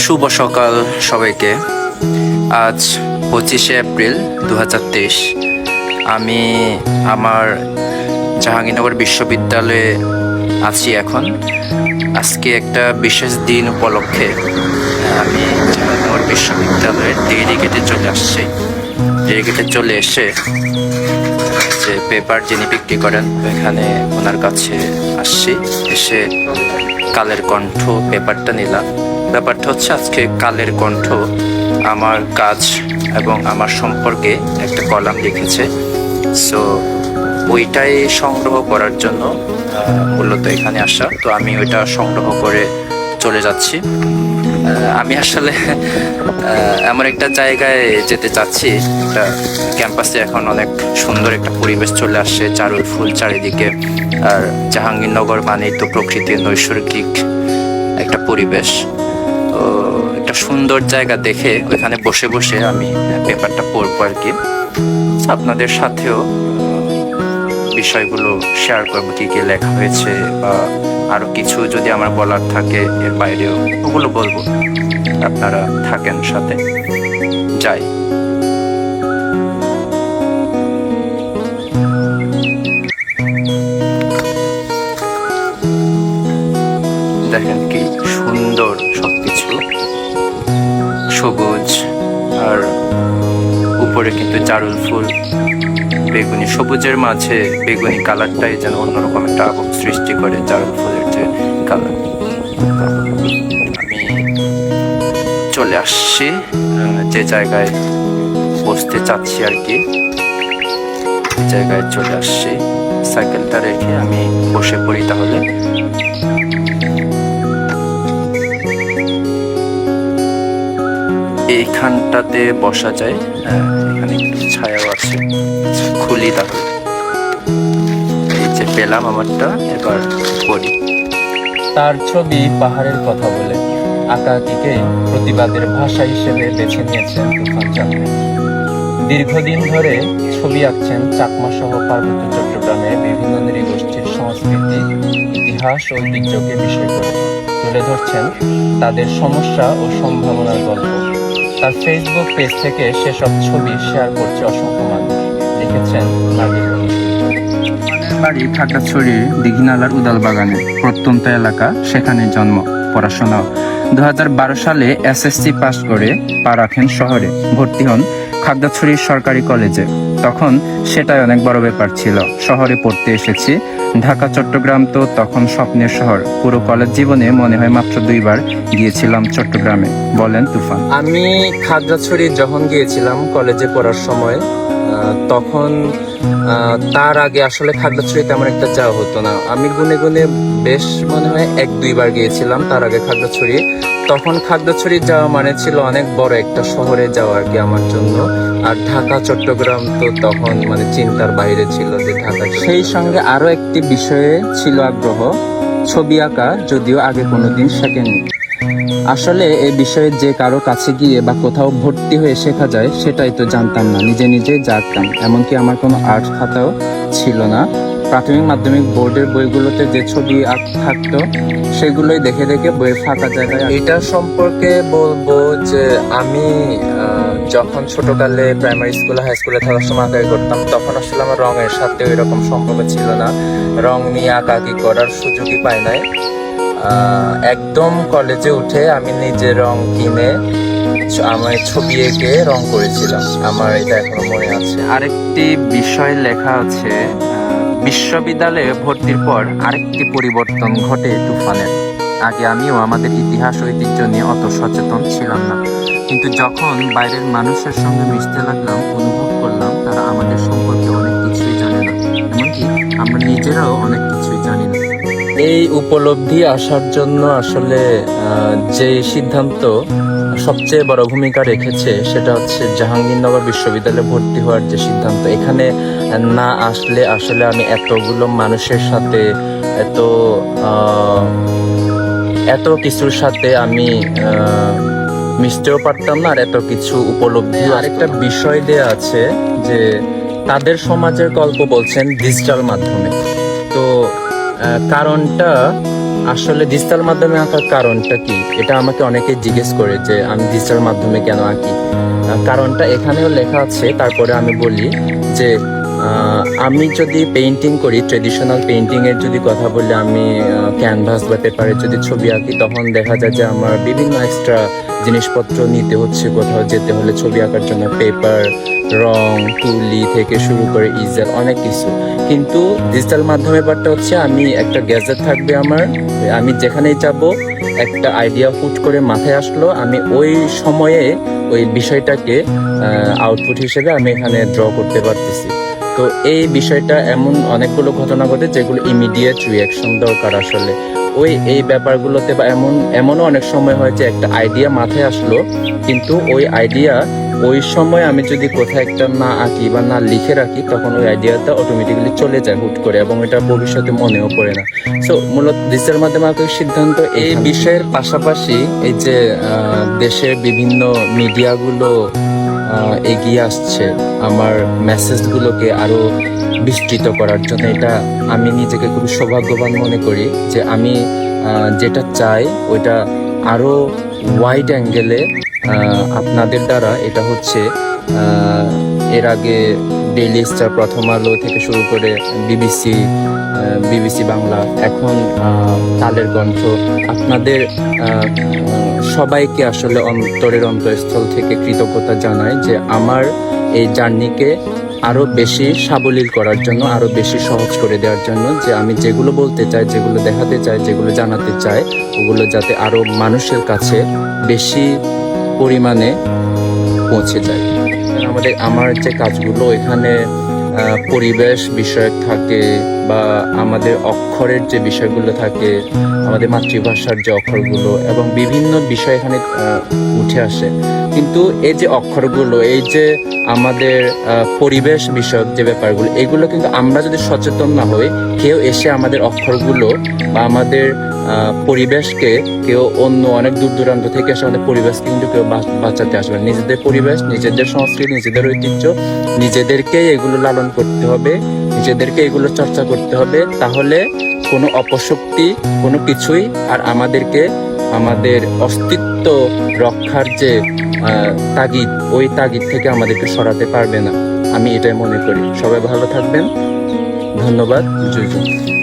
শুভ সকাল সবাইকে। আজ 25শে এপ্রিল 2023। আমি আমার জাহাঙ্গীরনগর বিশ্ববিদ্যালয়ে আছি এখন। আজকে একটা বিশেষ দিন উপলক্ষে আমি জাহাঙ্গীরনগর বিশ্ববিদ্যালয়ের ডিগ্রি গেটে চলে আসছি। ডিগ্রি গেটে চলে এসে যে পেপার যিনি বিক্রি করেন এখানে ওনার কাছে আসছি। এসে কালের কণ্ঠ পেপারটা নিলাম। ব্যাপারটা হচ্ছে আজকে কালের কণ্ঠ আমার কাজ এবং আমার সম্পর্কে একটা কলাম লিখেছে। সো ওইটাই সংগ্রহ করার জন্য মূলত এখানে আসা। তো আমি ওইটা সংগ্রহ করে চলে যাচ্ছি। আমি আসলে এমন একটা জায়গায় যেতে চাচ্ছি, একটা ক্যাম্পাসে এখন অনেক সুন্দর একটা পরিবেশ চলে আসছে, চারুল ফুল চারিদিকে। আর জাহাঙ্গীরনগর মানেই তো প্রকৃতির নৈসর্গিক একটা পরিবেশ। তো একটা সুন্দর জায়গা দেখে ওইখানে বসে বসে আমি পেপারটা পড়বো আর কি। আপনাদের সাথেও বিষয়গুলো শেয়ার করবো, কী কী লেখা হয়েছে বা আরও কিছু যদি আমার বলার থাকে এর বাইরেও ওগুলো বলবো। আপনারা থাকেন সাথে। যাই। দেখেন কি সুন্দর সবকিছু, সবুজ, আর উপরে কিন্তু চারুল ফুল বেগুনি, সবুজের মাঝে বেগুনি কালারটাই যেন অন্যরকম একটা আবহ সৃষ্টি করে চারুল ফুলের যে কালার। আমি চলে আসছি যে জায়গায় বসতে চাচ্ছি আর কি, জায়গায় চলে আসছি। সাইকেলটা রেখে আমি বসে পড়ি তাহলে। এইখানটাতে বসা যায়, এখানে একটু ছায়াও আছে। খুলি তাহলে। এই যে পেলাম আমারটা, এবার পড়ি। তার ছবি পাহাড়ের কথা বলে আঁকাআঁকিকে প্রতিবাদের ভাষা হিসেবে বেছে নিয়েছেন তুফান চাঁদনি। দীর্ঘদিন ধরে ছবি আঁকছেন চাকমা সহ পার্বত্য চট্টগ্রামের বিভিন্ন নৃগোষ্ঠীর সংস্কৃতি, ইতিহাস ও ঐতিহ্যকে বিষয় করে তুলে ধরছেন তাদের সমস্যা ও সম্ভাবনার গল্প। তার ফেসবুক পেজ থেকে সেসব ছবি শেয়ার করছে অসংখ্য মানুষ। লিখেছেন নাবিল। বাড়ি খাগড়াছড়ির দীঘিনালার উদালবাগানে, প্রত্যন্ত এলাকা, সেখানে জন্ম, পড়াশোনা। 2012 সালে এসএসসি পাস করে পা রাখেন শহরে, ভর্তি হন খাগড়াছড়ির সরকারি কলেজে। তখন সেটাই অনেক বড় ব্যাপার ছিল, শহরে পড়তে এসেছি। ঢাকা চট্টগ্রাম তো তখন স্বপ্নের শহর। পুরো কলেজ জীবনে মনে হয় মাত্র 2 বার গিয়েছিলাম চট্টগ্রামে, বলেন তুফান। আমি খাগড়াছড়ি যখন গিয়েছিলাম কলেজে পড়ার সময়, তখন তার আগে আসলে খাগড়াছড়ি তেমন একটা যাওয়া হতো না। আমি গুনে গুনে বেশ মনে হয় 1-2 বার গিয়েছিলাম তার আগে খাগড়াছড়ি। তখন খাগড়াছড়ি যাওয়া মানে ছিল অনেক বড় একটা শহরে যাওয়া আর কি আমার জন্য। আর ঢাকা চট্টগ্রাম তো তখন মানে চিন্তার বাইরে ছিল যে ঢাকা। সেই সঙ্গে আরো একটি বিষয়ে ছিল আগ্রহ, ছবি আঁকা, যদিও আগে কোনোদিন শেখেনি। আসলে এই বিষয়ে যে কারো কাছে গিয়ে বা কোথাও ভর্তি হয়ে শেখা যায় সেটাই তো জানতাম না, নিজে নিজেই জানতাম। এমনকি আমার কোনো আর্ট খাতাও ছিল না। প্রাথমিক মাধ্যমিক বোর্ডের বইগুলোতে যে ছবি থাকতো সেগুলোই দেখে দেখে বইয়ের ফাঁকা জায়গায়। এটা সম্পর্কে বলবো যে আমি যখন ছোটকালে প্রাইমারি স্কুলে হাই স্কুলে থাকার সময় আঁকাই করতাম, তখন আসলে আমার রঙের সাথে ওই রকম সম্পর্ক ছিল না। রং নিয়ে আঁকাআঁকি করার সুযোগই পাই নাই। একদম কলেজে উঠে আমি নিজে রং কিনে আমার ছবি এঁকে রং করেছিলাম, আমার এটা এখনো মনে আছে। আরেকটি বিষয় লেখা আছে, বিশ্ববিদ্যালয়ে ভর্তির পর আরেকটি পরিবর্তন ঘটে তুফানের। আগে আমিও আমাদের ইতিহাস ঐতিহ্য নিয়ে অত সচেতন ছিলাম না, কিন্তু যখন বাইরের মানুষের সঙ্গে মিশতে লাগলাম অনুভব করলাম তারা আমাদের সম্পর্কে অনেক কিছুই জানে না, এমনকি আমরা নিজেরাও অনেক কিছুই জানি না। এই উপলব্ধি আসার জন্য আসলে যে সিদ্ধান্ত সবচেয়ে বড় ভূমিকা রেখেছে সেটা হচ্ছে জাহাঙ্গীরনগর বিশ্ববিদ্যালয়ে ভর্তি হওয়ার যে সিদ্ধান্ত। এখানে না আসলে আসলে আমি এতগুলো মানুষের সাথে এত কিছুর সাথে আমি মিশতেও পারতাম না, আর এত কিছু উপলব্ধি। আরেকটা বিষয় দেয়া আছে যে তাদের সমাজের গল্প বলছেন ডিজিটাল মাধ্যমে। তো কারণটা আসলে ডিজিটাল মাধ্যমে আঁকার কারণটা কি, এটা আমাকে অনেকে জিজ্ঞেস করে যে আমি ডিজিটাল মাধ্যমে কেন আঁকি। কারণটা এখানেও লেখা আছে, তারপরে আমি বলি যে আমি যদি পেইন্টিং করি, ট্রেডিশনাল পেইন্টিং এর যদি কথা বলি, আমি ক্যানভাস বা পেপারে যদি ছবি আঁকি, তখন দেখা যায় যে আমার বিভিন্ন এক্সট্রা জিনিসপত্র নিতে হচ্ছে। কোথাও যেতে হলে ছবি আঁকার জন্য পেপার, রং, তুলি থেকে শুরু করে ইজেল, অনেক কিছু। কিন্তু ডিজিটাল মাধ্যমে ব্যাপারটা হচ্ছে আমি একটা গ্যাজেট থাকবে আমার, আমি যেখানেই যাব একটা আইডিয়া হুট করে মাথায় আসলো, আমি ওই সময়ে ওই বিষয়টাকে আউটপুট হিসেবে আমি এখানে ড্র করতে পারতেছি। তো এই বিষয়টা এমন অনেকগুলো ঘটনা ঘটে যেগুলো ইমিডিয়েট রিয়াকশন দরকার আসলে। এই ব্যাপারগুলোতে বা এমনও অনেক সময় হয় যে একটা আইডিয়া মাথায় আসলো, কিন্তু ওই আইডিয়া ওই সময় আমি যদি কোথাও একটা না আঁকি বা না লিখে রাখি, তখন ওই আইডিয়াটা অটোমেটিক্যালি চলে যায় হুট করে, এবং এটা ভবিষ্যতে মনেও পড়ে না। সো মূলত ডিজিটাল মাধ্যমে আঁকার সিদ্ধান্ত এই বিষয়ের পাশাপাশি এই যে দেশের বিভিন্ন মিডিয়াগুলো এগিয়ে আসছে আমার মেসেজগুলোকে আরো বিস্তৃত করার জন্য, এটা আমি নিজেকে খুব সৌভাগ্যবান মনে করি যে আমি যেটা চাই ওইটা আরো ওয়াইড অ্যাঙ্গেলে আপনাদের দ্বারা, এটা হচ্ছে এর আগে ডেইলি স্টার, প্রথম আলো থেকে শুরু করে বিবিসি বাংলা, এখন কালের কণ্ঠ, আপনাদের সবাইকে আসলে অন্তরের অন্তঃস্থল থেকে কৃতজ্ঞতা জানাই যে আমার এই জার্নিকে আরো বেশি সাবলীল করার জন্য, আরো বেশি সহজ করে দেওয়ার জন্য, যে আমি যেগুলো বলতে চাই, যেগুলো দেখাতে চাই, যেগুলো জানাতে চাই, ওগুলো যাতে আরো মানুষের কাছে বেশি পরিমাণে পৌঁছে যায়। আমার যে কাজগুলো এখানে পরিবেশ বিষয়ক থাকে, বা আমাদের অক্ষরের যে বিষয়গুলো থাকে, আমাদের মাতৃভাষার যে অক্ষরগুলো, এবং বিভিন্ন বিষয় এখানে উঠে আসে। কিন্তু এই যে অক্ষরগুলো, এই যে আমাদের পরিবেশ বিষয়ক যে ব্যাপারগুলো, এগুলো কিন্তু আমরা যদি সচেতন না হই, কেউ এসে আমাদের অক্ষরগুলো বা আমাদের পরিবেশকে, কেউ অন্য অনেক দূর দূরান্ত থেকে এসে আমাদের পরিবেশকে কিন্তু কেউ বাঁচাতে আসবে। নিজেদের পরিবেশ, নিজেদের সংস্কৃতি, নিজেদের ঐতিহ্য, নিজেদেরকেই এগুলো লালন করতে হবে, নিজেদেরকে এগুলো চর্চা করতে হবে। তাহলে কোনো অপশক্তি, কোনো কিছুই আর আমাদেরকে, আমাদের অস্তিত্ব রক্ষার যে তাগিদ, ওই তাগিদ থেকে আমাদেরকে সরাতে পারবে না। আমি এটাই মনে করি। সবাই ভালো থাকবেন, ধন্যবাদ। জয় জয়।